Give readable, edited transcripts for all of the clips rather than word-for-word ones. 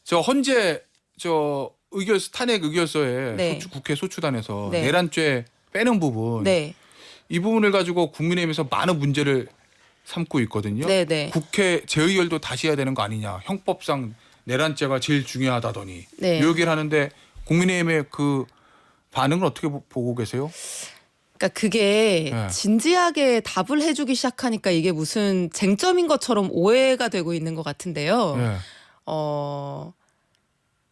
저 헌재 저 탄핵 의결서에 네. 국회 소추단에서 네. 내란죄 빼는 부분 네. 이 부분을 가지고 국민의힘에서 많은 문제를 삼고 있거든요. 네, 네. 국회 재의결도 다시 해야 되는 거 아니냐. 형법상 내란죄가 제일 중요하다더니 네. 이 얘기를 하는데 국민의힘의 그 반응을 어떻게 보고 계세요? 그러니까 그게 네. 진지하게 답을 해주기 시작하니까 이게 무슨 쟁점인 것처럼 오해가 되고 있는 것 같은데요. 네. 어,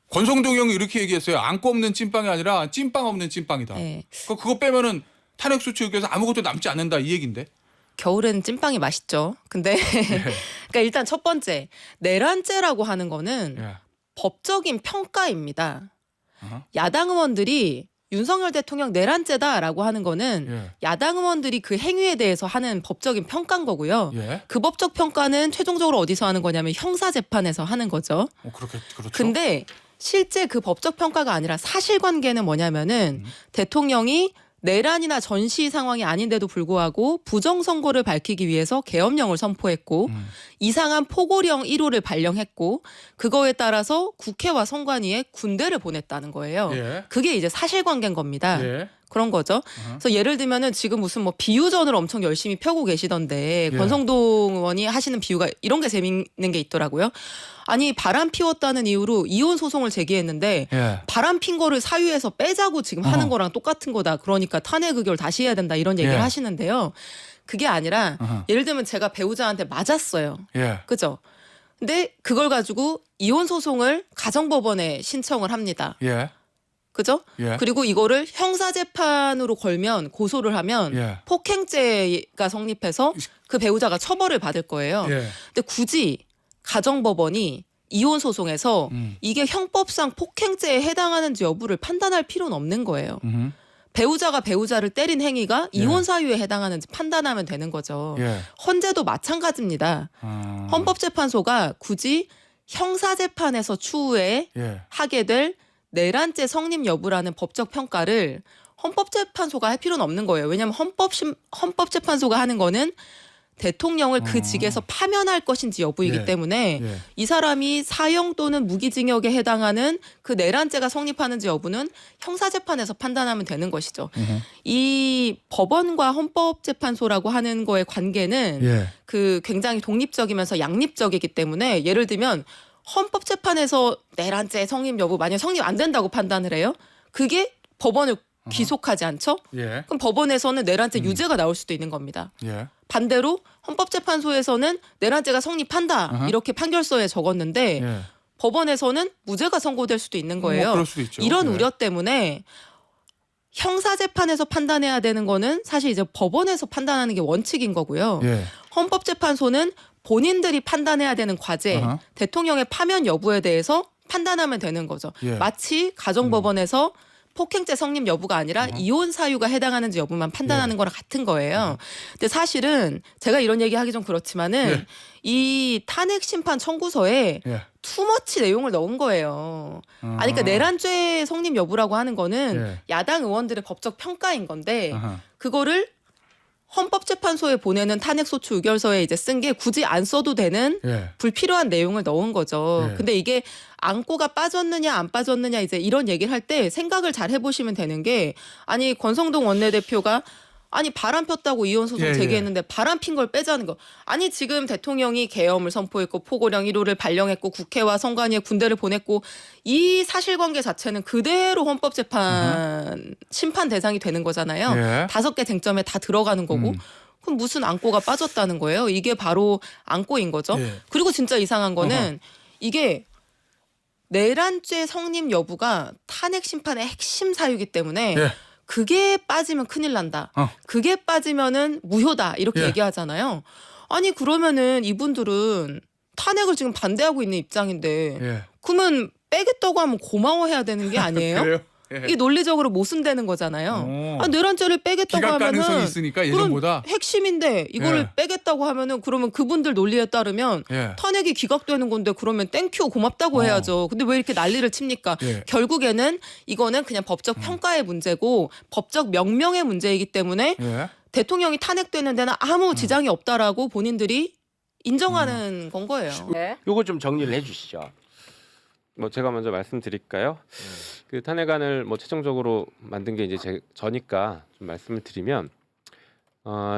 권성동 형이 이렇게 얘기했어요. 안고 없는 찐빵이 아니라 찐빵 없는 찐빵이다. 네. 그거 빼면은 탄핵 소추 의결에서 아무것도 남지 않는다 이 얘긴데. 겨울에는 찐빵이 맛있죠. 근데 그러니까 일단 첫 번째 내란죄라고 하는 거는 예. 법적인 평가입니다. 어허. 야당 의원들이 윤석열 대통령 내란죄다라고 하는 거는 예. 야당 의원들이 그 행위에 대해서 하는 법적인 평가인 거고요. 예. 그 법적 평가는 최종적으로 어디서 하는 거냐면 형사재판에서 하는 거죠. 그렇죠. 근데 실제 그 법적 평가가 아니라 사실관계는 뭐냐면은 대통령이 내란이나 전시 상황이 아닌데도 불구하고 부정선거를 밝히기 위해서 계엄령을 선포했고 이상한 포고령 1호를 발령했고 그거에 따라서 국회와 선관위에 군대를 보냈다는 거예요. 예. 그게 이제 사실관계인 겁니다. 예. 그런 거죠. 그래서 예를 들면은 지금 무슨 뭐 비유전을 엄청 열심히 펴고 계시던데 예. 권성동 의원이 하시는 비유가 이런 게 재밌는 게 있더라고요. 아니 바람 피웠다는 이유로 이혼 소송을 제기했는데 예. 바람 핀 거를 사유에서 빼자고 지금 하는 거랑 똑같은 거다. 그러니까 탄핵 의결 다시 해야 된다 이런 얘기를 예. 하시는데요. 그게 아니라 어허. 예를 들면 제가 배우자한테 맞았어요. 예. 그죠? 근데 그걸 가지고 이혼 소송을 가정법원에 신청을 합니다. 예. 그죠? 예. 그리고 이거를 형사재판으로 걸면 고소를 하면 예. 폭행죄가 성립해서 그 배우자가 처벌을 받을 거예요. 예. 근데 굳이 가정법원이 이혼 소송에서 이게 형법상 폭행죄에 해당하는지 여부를 판단할 필요는 없는 거예요. 배우자가 배우자를 때린 행위가 이혼 사유에 해당하는지 판단하면 되는 거죠. 예. 헌재도 마찬가지입니다. 헌법재판소가 굳이 형사재판에서 추후에 예. 하게 될 내란죄 성립 여부라는 법적 평가를 헌법재판소가 할 필요는 없는 거예요. 왜냐하면 헌법재판소가 하는 거는 대통령을 그 직에서 파면할 것인지 여부이기 예. 때문에 예. 이 사람이 사형 또는 무기징역에 해당하는 그 내란죄가 성립하는지 여부는 형사재판에서 판단하면 되는 것이죠. 이 법원과 헌법재판소라고 하는 거의 관계는 예. 그 굉장히 독립적이면서 양립적이기 때문에 예를 들면 헌법재판에서 내란죄 성립 여부 만약 성립 안 된다고 판단을 해요. 그게 법원을 귀속하지 않죠? 예. 그럼 법원에서는 내란죄 유죄가 나올 수도 있는 겁니다. 예. 반대로 헌법재판소에서는 내란죄가 성립한다 이렇게 판결서에 적었는데 예. 법원에서는 무죄가 선고될 수도 있는 거예요. 뭐 그럴 수도 있죠. 이런 예. 우려 때문에 형사재판에서 판단해야 되는 거는 사실 이제 법원에서 판단하는 게 원칙인 거고요. 예. 헌법재판소는 본인들이 판단해야 되는 과제, 어허. 대통령의 파면 여부에 대해서 판단하면 되는 거죠. 예. 마치 가정법원에서 폭행죄 성립 여부가 아니라 이혼 사유가 해당하는지 여부만 판단하는 거랑 같은 거예요. 근데 사실은 제가 이런 얘기하기 좀 그렇지만은 예. 이 탄핵 심판 청구서에 예. 투머치 내용을 넣은 거예요. 아니 그러니까 내란죄 성립 여부라고 하는 거는 예. 야당 의원들의 법적 평가인 건데 아하. 그거를 헌법재판소에 보내는 탄핵소추 의결서에 이제 쓴 게 굳이 안 써도 되는 예. 불필요한 내용을 넣은 거죠. 예. 근데 이게 안고가 빠졌느냐 안 빠졌느냐 이제 이런 얘기를 할 때 생각을 잘 해보시면 되는 게 아니 권성동 원내대표가 아니 바람 폈다고 이혼 소송 예, 제기했는데 바람 핀 걸 빼자는 거. 아니 지금 대통령이 계엄을 선포했고 포고령 1호를 발령했고 국회와 선관위에 군대를 보냈고 이 사실관계 자체는 그대로 헌법재판 심판 대상이 되는 거잖아요. 예. 5개 쟁점에 다 들어가는 거고. 그럼 무슨 안고가 빠졌다는 거예요? 이게 바로 안고인 거죠. 예. 그리고 진짜 이상한 거는 이게 내란죄 성립 여부가 탄핵 심판의 핵심 사유이기 때문에 예. 그게 빠지면 큰일 난다. 그게 빠지면은 무효다. 이렇게 예. 얘기하잖아요. 아니 그러면은 이분들은 탄핵을 지금 반대하고 있는 입장인데 예. 그러면 빼겠다고 하면 고마워해야 되는 게 아니에요? 그래요? 예. 이게 논리적으로 모순되는 거잖아요. 오. 아, 내란죄를 빼겠다고 기각 가능성이 하면은 있으니까 그럼 예전보다. 핵심인데 이거를 예. 빼겠다고 하면은 그러면 그분들 논리에 따르면 예. 탄핵이 기각되는 건데 그러면 땡큐 고맙다고 해야죠. 근데 왜 이렇게 난리를 칩니까? 예. 결국에는 이거는 그냥 법적 평가의 문제고 법적 명명의 문제이기 때문에 예. 대통령이 탄핵되는 데는 아무 지장이 없다라고 본인들이 인정하는 건 거예요. 요거 좀 정리를 해주시죠. 뭐 제가 먼저 말씀드릴까요? 그 탄핵안을 뭐 최종적으로 만든 게 이제 저니까 좀 말씀을 드리면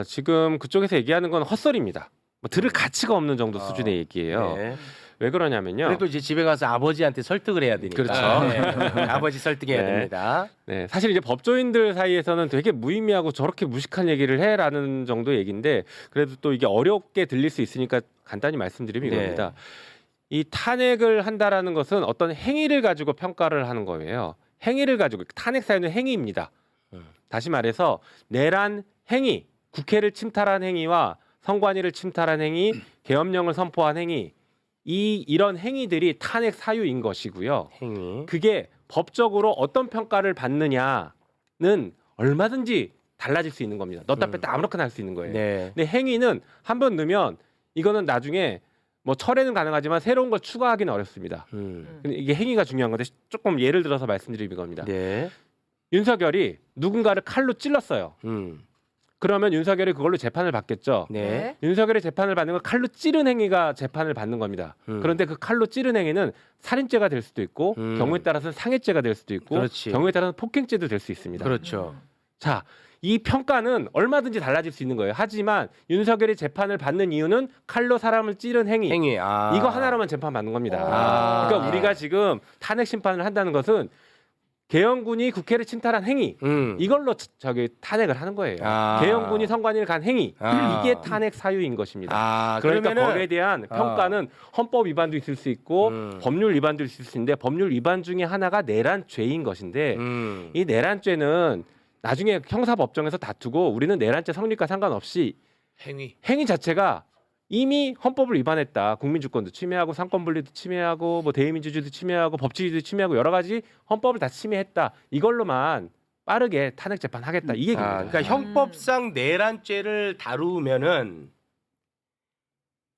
지금 그쪽에서 얘기하는 건 헛소리입니다. 뭐 들을 가치가 없는 정도 수준의 얘기예요. 네. 왜 그러냐면요. 그래도 이제 집에 가서 아버지한테 설득을 해야 되니까. 그렇죠. 네. 아버지 설득해야 네. 됩니다. 네, 사실 이제 법조인들 사이에서는 되게 무의미하고 저렇게 무식한 얘기를 해라는 정도 얘기인데 그래도 또 이게 어렵게 들릴 수 있으니까 간단히 말씀드리면 네. 이겁니다. 이 탄핵을 한다라는 것은 어떤 행위를 가지고 평가를 하는 거예요. 행위를 가지고 탄핵 사유는 행위입니다. 다시 말해서 내란 행위, 국회를 침탈한 행위와 선관위를 침탈한 행위, 계엄령을 선포한 행위 이런 행위들이 탄핵 사유인 것이고요. 행위. 그게 법적으로 어떤 평가를 받느냐는 얼마든지 달라질 수 있는 겁니다. 넣다 뺐다 아무렇게나 할 수 있는 거예요. 네. 근데 행위는 한 번 넣으면 이거는 나중에 뭐 철회는 가능하지만 새로운 걸 추가하기는 어렵습니다. 근데 이게 행위가 중요한 건데 조금 예를 들어서 말씀드리는 겁니다. 네. 윤석열이 누군가를 칼로 찔렀어요. 그러면 윤석열이 그걸로 재판을 받겠죠. 네. 윤석열이 재판을 받는 건 칼로 찌른 행위가 재판을 받는 겁니다. 그런데 그 칼로 찌른 행위는 살인죄가 될 수도 있고 경우에 따라서는 상해죄가 될 수도 있고 그렇지. 경우에 따라서는 폭행죄도 될 수 있습니다. 그렇죠. 자, 이 평가는 얼마든지 달라질 수 있는 거예요. 하지만 윤석열이 재판을 받는 이유는 칼로 사람을 찌른 행위. 행위. 이거 하나로만 재판 받는 겁니다. 아. 그러니까 우리가 지금 탄핵 심판을 한다는 것은 계엄군이 국회를 침탈한 행위 이걸로 탄핵을 하는 거예요. 아. 계엄군이 선관위를 간 행위 이게 탄핵 사유인 것입니다. 그러니까 그러면은 법에 대한 평가는 헌법 위반도 있을 수 있고 법률 위반도 있을 수 있는데 법률 위반 중에 하나가 내란죄인 것인데 이 내란죄는 나중에 형사법정에서 다투고 우리는 내란죄 성립과 상관없이 행위 자체가 이미 헌법을 위반했다. 국민주권도 침해하고 상권분리도 침해하고 뭐 대의민주주의도 침해하고 법치주의도 침해하고 여러 가지 헌법을 다 침해했다. 이걸로만 빠르게 탄핵 재판하겠다. 이 얘기입니다. 그러니까 형법상 내란죄를 다루면은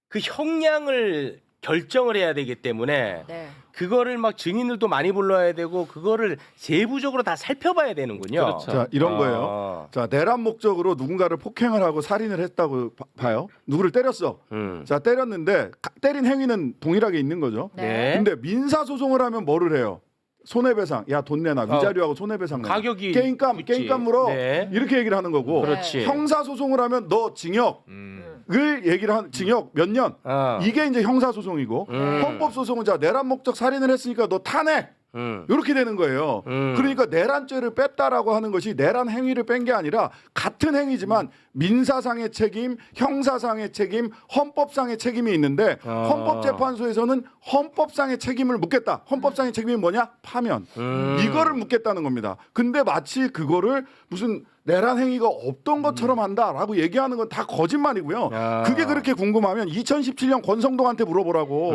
그 형량을 결정을 해야 되기 때문에 네. 그거를 막 증인들도 많이 불러야 되고 그거를 세부적으로 다 살펴봐야 되는군요. 그렇죠. 자, 이런 거예요. 자, 내란 목적으로 누군가를 폭행을 하고 살인을 했다고 봐요. 누구를 때렸어. 자, 때렸는데 때린 행위는 동일하게 있는 거죠. 네. 근데 민사 소송을 하면 뭐를 해요? 손해배상. 야, 돈 내놔. 위자료하고 손해배상 내놔. 가격이 게임감 있지. 물어. 네. 이렇게 얘기를 하는 거고. 그렇지. 형사 소송을 하면 너 징역을 얘기를 한 징역 몇 년. 이게 이제 형사 소송이고 헌법 소송은 자, 내란 목적 살인을 했으니까 너 탄핵. 이렇게 되는 거예요. 그러니까 내란죄를 뺐다라고 하는 것이 내란 행위를 뺀 게 아니라 같은 행위지만 민사상의 책임, 형사상의 책임, 헌법상의 책임이 있는데 헌법재판소에서는 헌법상의 책임을 묻겠다. 헌법상의 책임이 뭐냐? 파면. 이거를 묻겠다는 겁니다. 근데 마치 그거를 무슨 내란 행위가 없던 것처럼 한다라고 얘기하는 건 다 거짓말이고요. 그게 그렇게 궁금하면 2017년 권성동한테 물어보라고.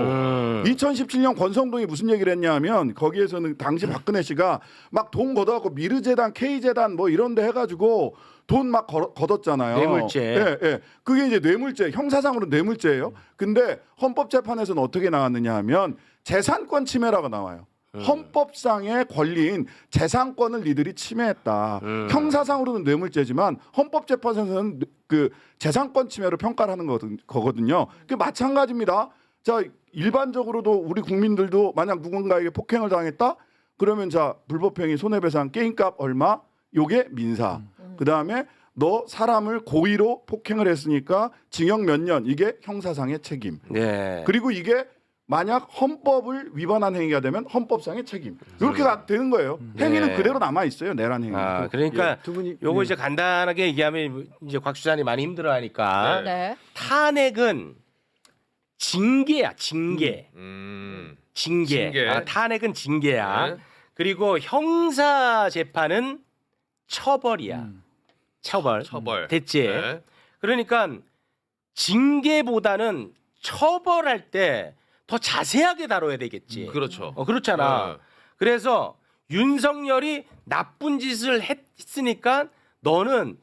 2017년 권성동이 무슨 얘기를 했냐면 거기에서는 당시 박근혜 씨가 막 돈 걷어갖고 미르재단, K재단 뭐 이런 데 해가지고 돈 막 걷었잖아요. 뇌물죄. 예, 예. 그게 이제 뇌물죄, 형사상으로 뇌물죄예요. 근데 헌법재판에서는 어떻게 나왔느냐 하면 재산권 침해라고 나와요. 헌법상의 권리인 재산권을 니들이 침해했다. 형사상으로는 뇌물죄지만 헌법재판에서는 그 재산권 침해로 평가를 하는 거거든요. 그 마찬가지입니다. 자, 일반적으로도 우리 국민들도 만약 누군가에게 폭행을 당했다? 그러면 자, 불법행위 손해배상 게임값 얼마? 요게 민사. 그다음에 너 사람을 고의로 폭행을 했으니까 징역 몇 년. 이게 형사상의 책임. 네. 그리고 이게 만약 헌법을 위반한 행위가 되면 헌법상의 책임. 이렇게 되는 거예요. 행위는 네. 그대로 남아 있어요. 내란 행위. 그러니까 두 분이 요거 이제 간단하게 얘기하면 이제 곽 수사님 많이 힘들어하니까 네. 탄핵은 징계야, 징계. 징계. 징계. 탄핵은 징계야. 네. 그리고 형사 재판은 처벌이야. 처벌. 됐지. 네. 그러니까 징계보다는 처벌할 때 더 자세하게 다뤄야 되겠지. 그렇죠. 그렇잖아. 네. 그래서 윤석열이 나쁜 짓을 했으니까 너는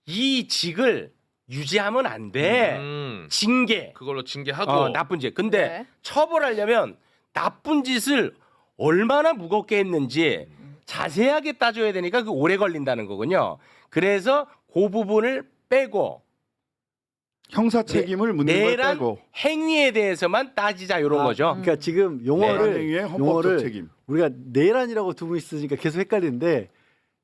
이 직을 유지하면 안 돼. 징계. 그걸로 징계하고 나쁜 짓. 근데 네. 처벌하려면 나쁜 짓을 얼마나 무겁게 했는지 자세하게 따져야 되니까 그 오래 걸린다는 거군요. 그래서 그 부분을 빼고 형사 책임을 묻는 걸 내란 빼고 행위에 대해서만 따지자 이런 거죠. 그러니까 지금 내란 행위의 헌법적 책임. 우리가 내란이라고 두고 있으니까 계속 헷갈리는데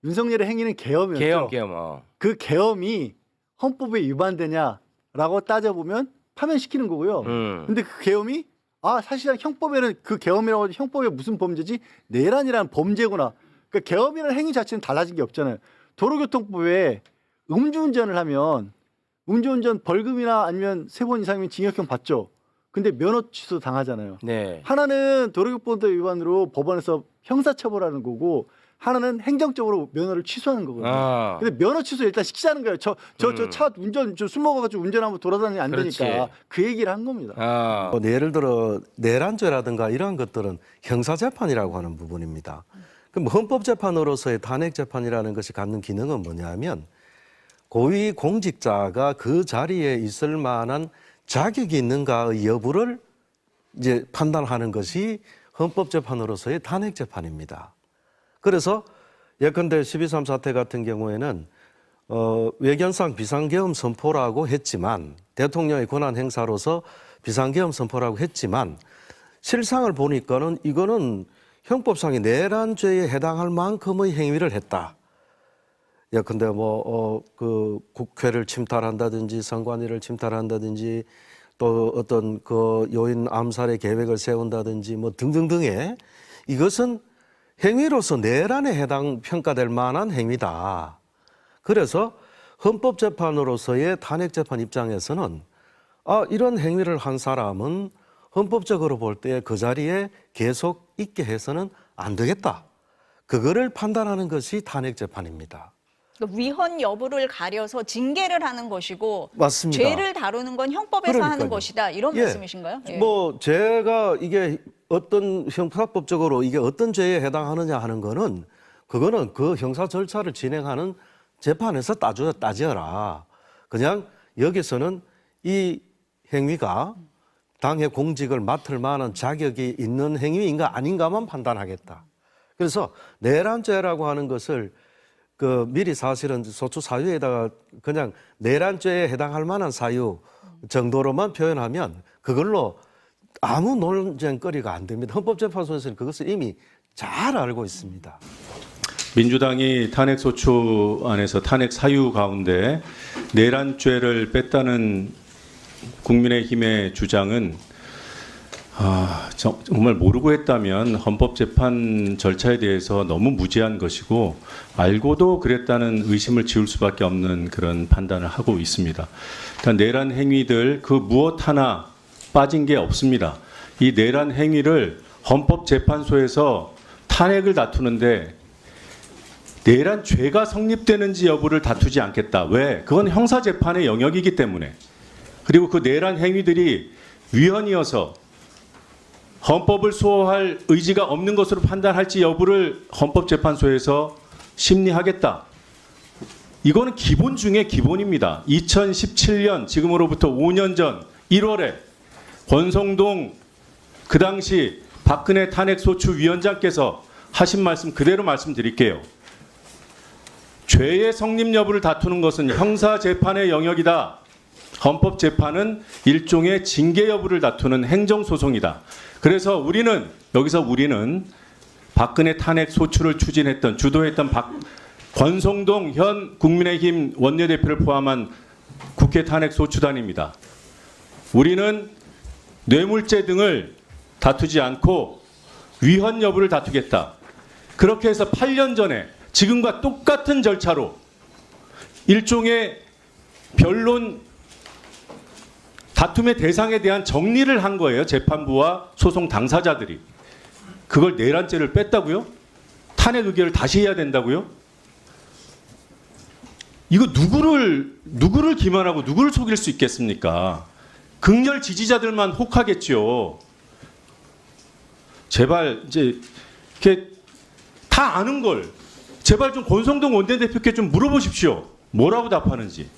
윤석열의 행위는 계엄이었죠. 계엄. 그 계엄이 헌법에 위반되냐라고 따져보면 파면시키는 거고요. 근데 그 계엄이 사실상 형법에는 그 계엄이라고 하지 형법에 무슨 범죄지? 내란이라는 범죄구나. 그러니까 계엄이라는 행위 자체는 달라진 게 없잖아요. 도로교통법에 음주운전을 하면 음주운전 벌금이나 아니면 3번 이상이면 징역형 받죠. 근데 면허 취소 당하잖아요. 네. 하나는 도로교통법 위반으로 법원에서 형사처벌하는 거고 하나는 행정적으로 면허를 취소하는 거거든요. 근데 면허 취소 일단 시키자는 거예요. 저 차 운전 술 먹어가지고 운전하면 돌아다니면 안 되니까 그렇지. 그 얘기를 한 겁니다. 예를 들어 내란죄라든가 이러한 것들은 형사재판이라고 하는 부분입니다. 그럼 헌법재판으로서의 탄핵재판이라는 것이 갖는 기능은 뭐냐면 고위 공직자가 그 자리에 있을 만한 자격이 있는가의 여부를 이제 판단하는 것이 헌법재판으로서의 탄핵재판입니다. 그래서 예컨대 12.3 사태 같은 경우에는 외견상 비상계엄 선포라고 했지만 대통령의 권한 행사로서 비상계엄 선포라고 했지만 실상을 보니까는 이거는 형법상의 내란죄에 해당할 만큼의 행위를 했다. 예컨대 그 국회를 침탈한다든지 선관위를 침탈한다든지 또 어떤 그 요인 암살의 계획을 세운다든지 뭐 등등등의 이것은 행위로서 내란에 해당 평가될 만한 행위다. 그래서 헌법재판으로서의 탄핵재판 입장에서는 이런 행위를 한 사람은 헌법적으로 볼 때 그 자리에 계속 있게 해서는 안 되겠다. 그거를 판단하는 것이 탄핵재판입니다. 위헌 여부를 가려서 징계를 하는 것이고 맞습니다. 죄를 다루는 건 형법에서 하는 그러니까요. 것이다. 이런 말씀이신가요? 예. 뭐 제가 이게 어떤 형사법적으로 이게 어떤 죄에 해당하느냐 하는 거는 그거는 그 형사 절차를 진행하는 재판에서 따져라. 그냥 여기서는 이 행위가 당의 공직을 맡을 만한 자격이 있는 행위인가 아닌가만 판단하겠다. 그래서 내란죄라고 하는 것을 그 미리 사실은 소추 사유에다가 그냥 내란죄에 해당할 만한 사유 정도로만 표현하면 그걸로 아무 논쟁거리가 안 됩니다. 헌법재판소에서는 그것을 이미 잘 알고 있습니다. 민주당이 탄핵소추 안에서 탄핵 사유 가운데 내란죄를 뺐다는 국민의힘의 주장은 정말 모르고 했다면 헌법재판 절차에 대해서 너무 무지한 것이고 알고도 그랬다는 의심을 지울 수밖에 없는 그런 판단을 하고 있습니다. 일단 내란 행위들 그 무엇 하나 빠진 게 없습니다. 이 내란 행위를 헌법재판소에서 탄핵을 다투는데 내란 죄가 성립되는지 여부를 다투지 않겠다. 왜? 그건 형사재판의 영역이기 때문에. 그리고 그 내란 행위들이 위헌이어서 헌법을 수호할 의지가 없는 것으로 판단할지 여부를 헌법재판소에서 심리하겠다. 이거는 기본 중에 기본입니다. 2017년 지금으로부터 5년 전 1월에 권성동 그 당시 박근혜 탄핵소추위원장께서 하신 말씀 그대로 말씀드릴게요. 죄의 성립 여부를 다투는 것은 형사재판의 영역이다. 헌법재판은 일종의 징계 여부를 다투는 행정소송이다. 그래서 우리는 박근혜 탄핵 소추를 추진했던 주도했던 권성동 현 국민의힘 원내대표를 포함한 국회 탄핵 소추단입니다. 우리는 뇌물죄 등을 다투지 않고 위헌 여부를 다투겠다. 그렇게 해서 8년 전에 지금과 똑같은 절차로 일종의 변론 다툼의 대상에 대한 정리를 한 거예요. 재판부와 소송 당사자들이. 그걸 내란죄를 뺐다고요? 탄핵 의결을 다시 해야 된다고요? 이거 누구를 기만하고 누구를 속일 수 있겠습니까? 극렬 지지자들만 혹하겠죠. 제발 이제 이렇게 다 아는 걸 제발 좀 권성동 원내대표께 좀 물어보십시오. 뭐라고 답하는지.